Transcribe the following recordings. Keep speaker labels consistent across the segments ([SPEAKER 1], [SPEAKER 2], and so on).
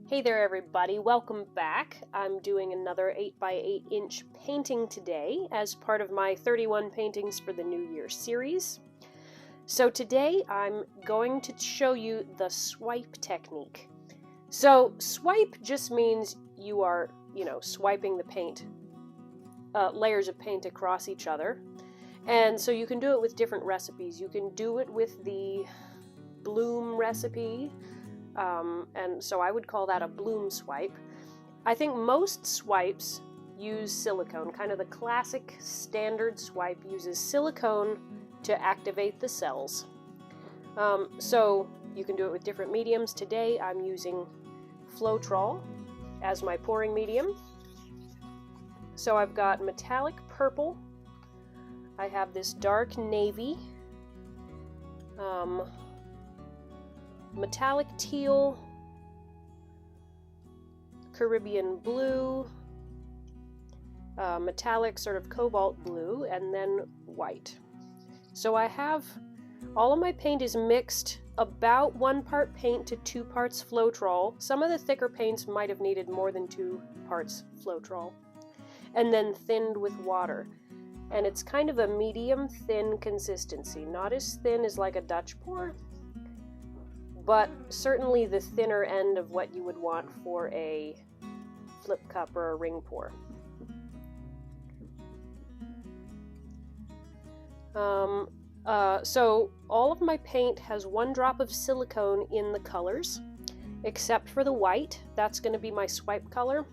[SPEAKER 1] Hey there everybody, welcome back. I'm doing another 8x8 inch painting today as part of my 31 paintings for the New Year series. So today I'm going to show you the swipe technique. So swipe just means you are, swiping the paint, layers of paint across each other. And so you can do it with different recipes. You can do it with the bloom recipe. And so I would call that a bloom swipe. I think most swipes use silicone. Kind of the classic standard swipe uses silicone to activate the cells. So you can do it with different mediums. Today I'm using Floetrol as my pouring medium. So I've got metallic purple. I have this dark navy. Metallic teal, Caribbean blue, metallic sort of cobalt blue, and then white. So I have, all of my paint is mixed about 1 part paint to 2 parts Floetrol. Some of the thicker paints might have needed more than 2 parts Floetrol. And then thinned with water. And it's kind of a medium thin consistency, not as thin as like a Dutch pour, but certainly the thinner end of what you would want for a flip cup or a ring pour. So all of my paint has 1 drop of silicone in the colors, except for the white. That's going to be my swipe color,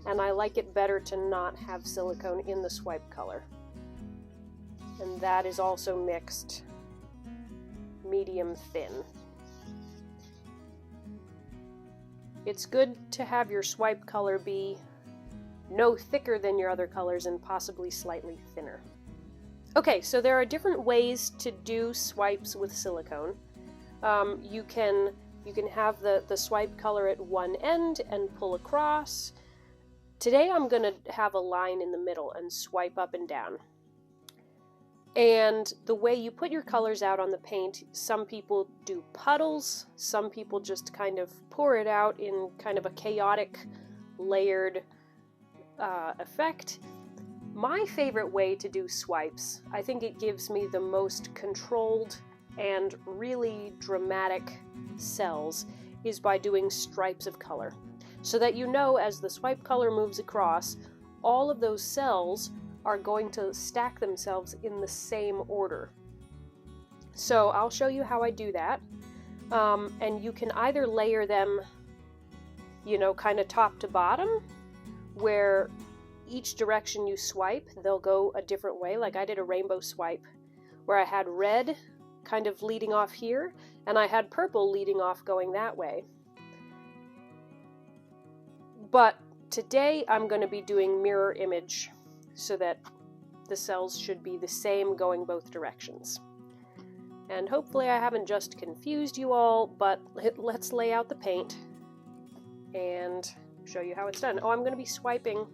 [SPEAKER 1] and I like it better to not have silicone in the swipe color. And that is also mixed medium thin. It's good to have your swipe color be no thicker than your other colors and possibly slightly thinner. Okay, so there are different ways to do swipes with silicone. You can have the swipe color at one end and pull across. Today I'm going to have a line in the middle and swipe up and down. And the way you put your colors out on the paint, some people do puddles, some people just kind of pour it out in kind of a chaotic, layered effect. My favorite way to do swipes, I think it gives me the most controlled and really dramatic cells, is by doing stripes of color. So that you know as the swipe color moves across, all of those cells are going to stack themselves in the same order. So I'll show you how I do that. And you can either layer them, kind of top to bottom, where each direction you swipe, they'll go a different way. Like I did a rainbow swipe where I had red kind of leading off here, and I had purple leading off going that way. But today I'm going to be doing mirror image, so that the cells should be the same going both directions. And hopefully I haven't just confused you all, but let's lay out the paint and show you how it's done. Oh, I'm going to be swiping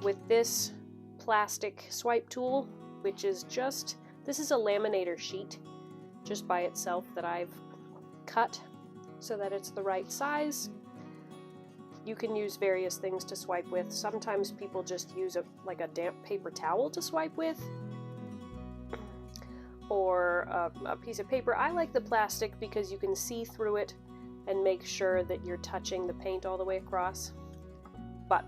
[SPEAKER 1] with this plastic swipe tool, which is this is a laminator sheet just by itself that I've cut so that it's the right size. You can use various things to swipe with. Sometimes people just use a damp paper towel to swipe with, or a piece of paper. I like the plastic because you can see through it and make sure that you're touching the paint all the way across. But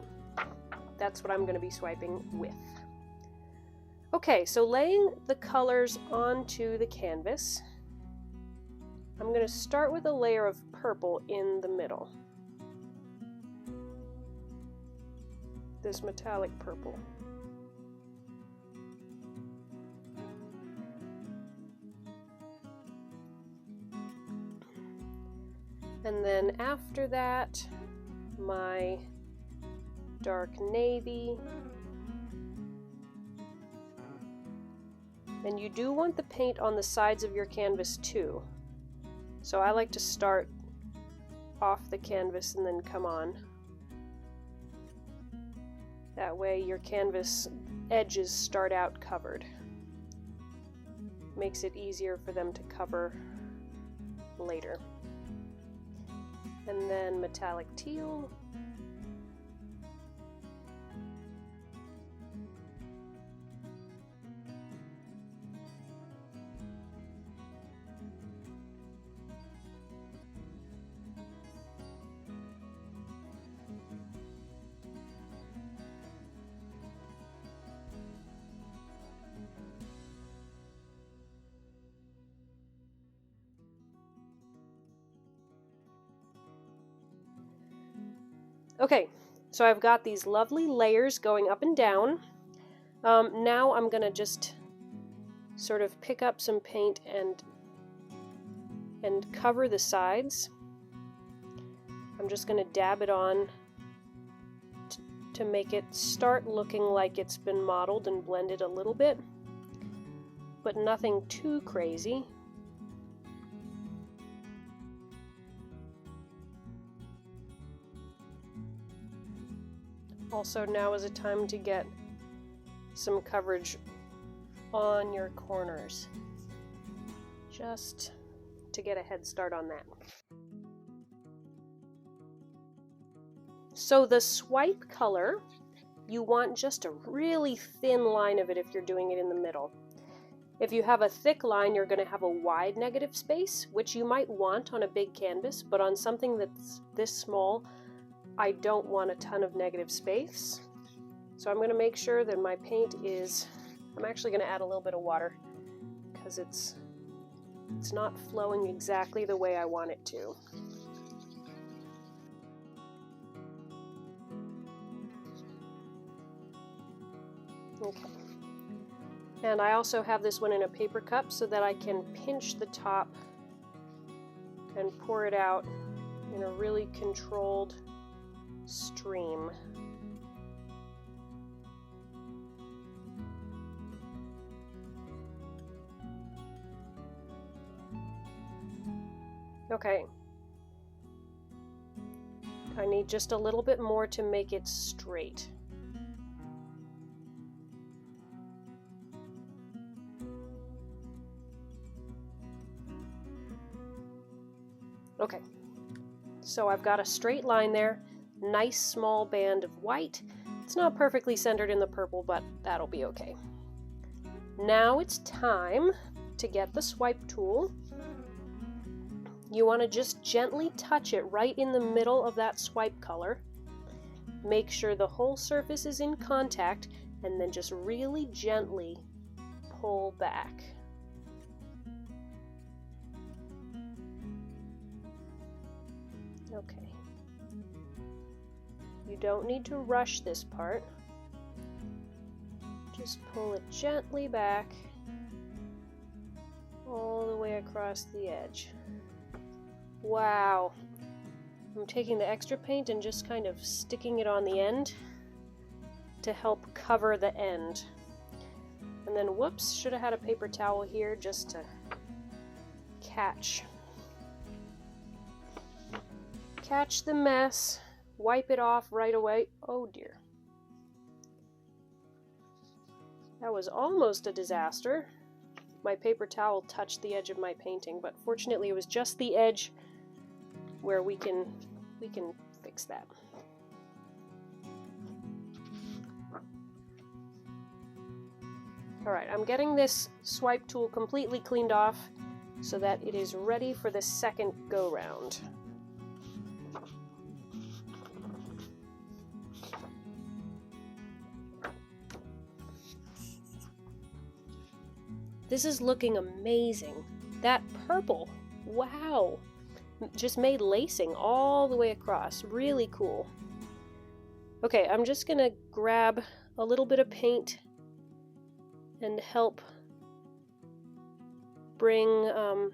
[SPEAKER 1] that's what I'm going to be swiping with. Okay, so laying the colors onto the canvas, I'm going to start with a layer of purple in the middle. This metallic purple. And then after that, my dark navy. And you do want the paint on the sides of your canvas too. So I like to start off the canvas and then come on. That way your canvas edges start out covered. Makes it easier for them to cover later. And then metallic teal. Okay, so I've got these lovely layers going up and down. Now I'm gonna just sort of pick up some paint and cover the sides. I'm just gonna dab it on to make it start looking like it's been modeled and blended a little bit, but nothing too crazy. Also, now is a time to get some coverage on your corners, just to get a head start on that. So the swipe color, you want just a really thin line of it if you're doing it in the middle. If you have a thick line, you're going to have a wide negative space, which you might want on a big canvas, but on something that's this small, I don't want a ton of negative space. So I'm going to make sure that my paint is, I'm actually going to add a little bit of water because it's not flowing exactly the way I want it to. Okay. And I also have this one in a paper cup so that I can pinch the top and pour it out in a really controlled stream. Okay. I need just a little bit more to make it straight. Okay. So I've got a straight line there. Nice small band of white. It's not perfectly centered in the purple, but that'll be okay. Now it's time to get the swipe tool. You want to just gently touch it right in the middle of that swipe color. Make sure the whole surface is in contact, and then just really gently pull back. Okay. You don't need to rush this part. Just pull it gently back all the way across the edge. Wow. I'm taking the extra paint and just kind of sticking it on the end to help cover the end. And then, whoops, should have had a paper towel here just to catch the mess. Wipe it off right away. Oh dear. That was almost a disaster. My paper towel touched the edge of my painting, but fortunately it was just the edge where we can fix that. Alright, I'm getting this swipe tool completely cleaned off so that it is ready for the second go round. This is looking amazing. That purple, wow, just made lacing all the way across. Really cool. Okay, I'm just gonna grab a little bit of paint and help bring, you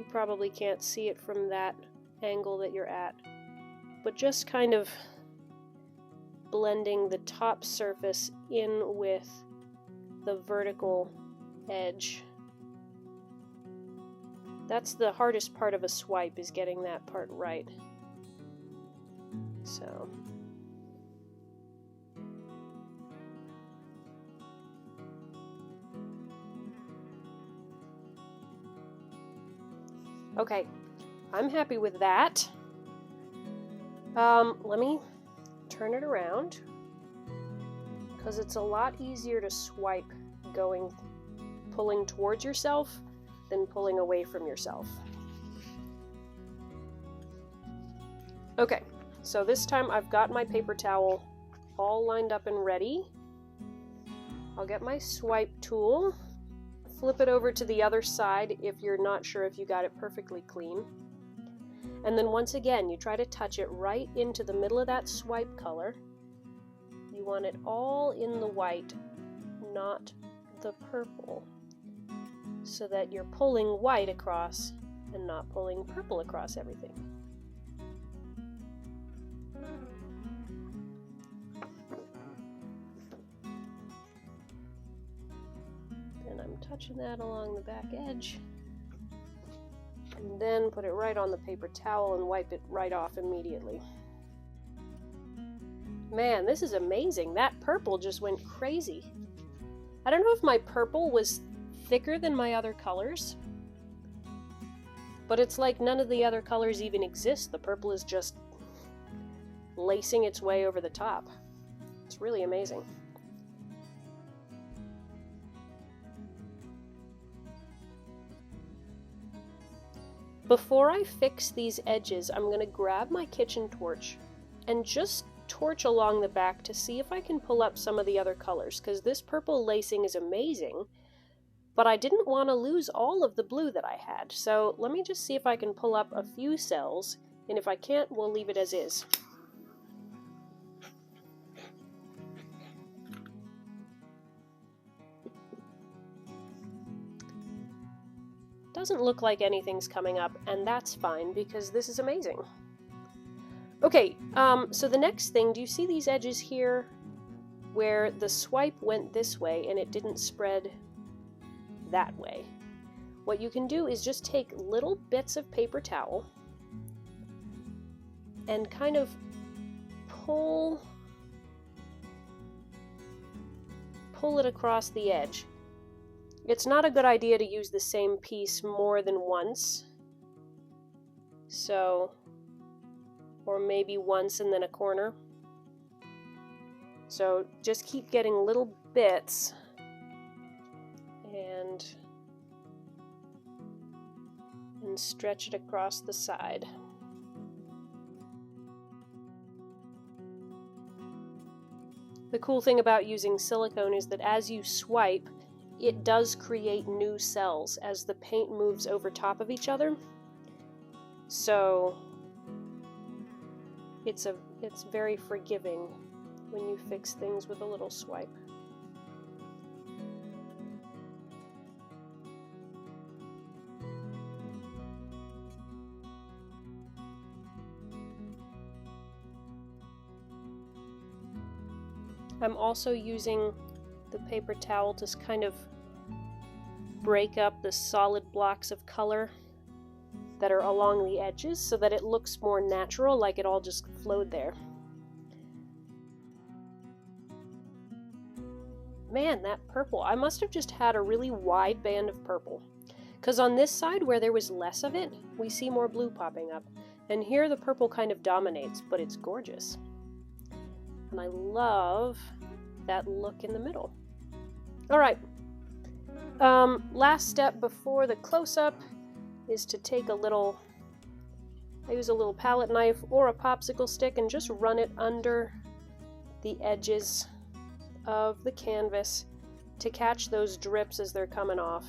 [SPEAKER 1] probably can't see it from that angle that you're at, but just kind of blending the top surface in with the vertical edge. That's the hardest part of a swipe, is getting that part right. So okay, I'm happy with that. Let me turn it around, because it's a lot easier to swipe pulling towards yourself than pulling away from yourself. Okay, so this time I've got my paper towel all lined up and ready. I'll get my swipe tool, flip it over to the other side if you're not sure if you got it perfectly clean. And then once again, you try to touch it right into the middle of that swipe color. You want it all in the white, not the purple, so that you're pulling white across and not pulling purple across everything. And I'm touching that along the back edge. And then put it right on the paper towel and wipe it right off immediately. Man, this is amazing. That purple just went crazy. I don't know if my purple was thicker than my other colors, but it's like none of the other colors even exist. The purple is just lacing its way over the top. It's really amazing. Before I fix these edges, I'm going to grab my kitchen torch and just torch along the back to see if I can pull up some of the other colors, because this purple lacing is amazing, but I didn't want to lose all of the blue that I had. So let me just see if I can pull up a few cells, and if I can't, we'll leave it as is. Doesn't look like anything's coming up, and that's fine because this is amazing. Okay, so the next thing, do you see these edges here where the swipe went this way and it didn't spread that way? What you can do is just take little bits of paper towel and kind of pull it across the edge. It's not a good idea to use the same piece more than once. So, or maybe once and then a corner. So just keep getting little bits and stretch it across the side. The cool thing about using silicone is that as you swipe, it does create new cells as the paint moves over top of each other. So it's very forgiving when you fix things with a little swipe. I'm also using the paper towel to kind of break up the solid blocks of color that are along the edges so that it looks more natural, like it all just flowed there. Man, that purple, I must have just had a really wide band of purple, because on this side where there was less of it, we see more blue popping up, and here the purple kind of dominates, but it's gorgeous. And I love that look in the middle. Alright, last step before the close-up is to take I use a little palette knife or a popsicle stick and just run it under the edges of the canvas to catch those drips as they're coming off.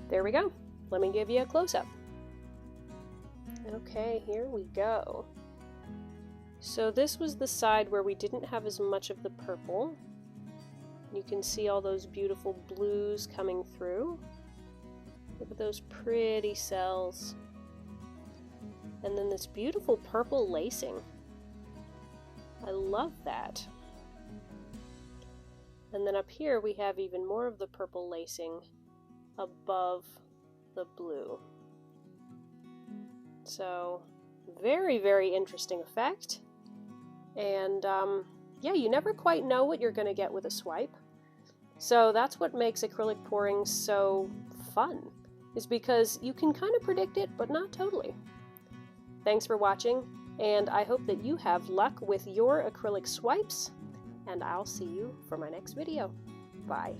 [SPEAKER 1] There we go. Let me give you a close-up. Okay, here we go. So this was the side where we didn't have as much of the purple. You can see all those beautiful blues coming through. Look at those pretty cells. And then this beautiful purple lacing. I love that. And then up here we have even more of the purple lacing above the blue. So very, very interesting effect. And yeah, you never quite know what you're going to get with a swipe. So that's what makes acrylic pouring so fun, is because you can kind of predict it, but not totally. Thanks for watching, and I hope that you have luck with your acrylic swipes, and I'll see you for my next video. Bye.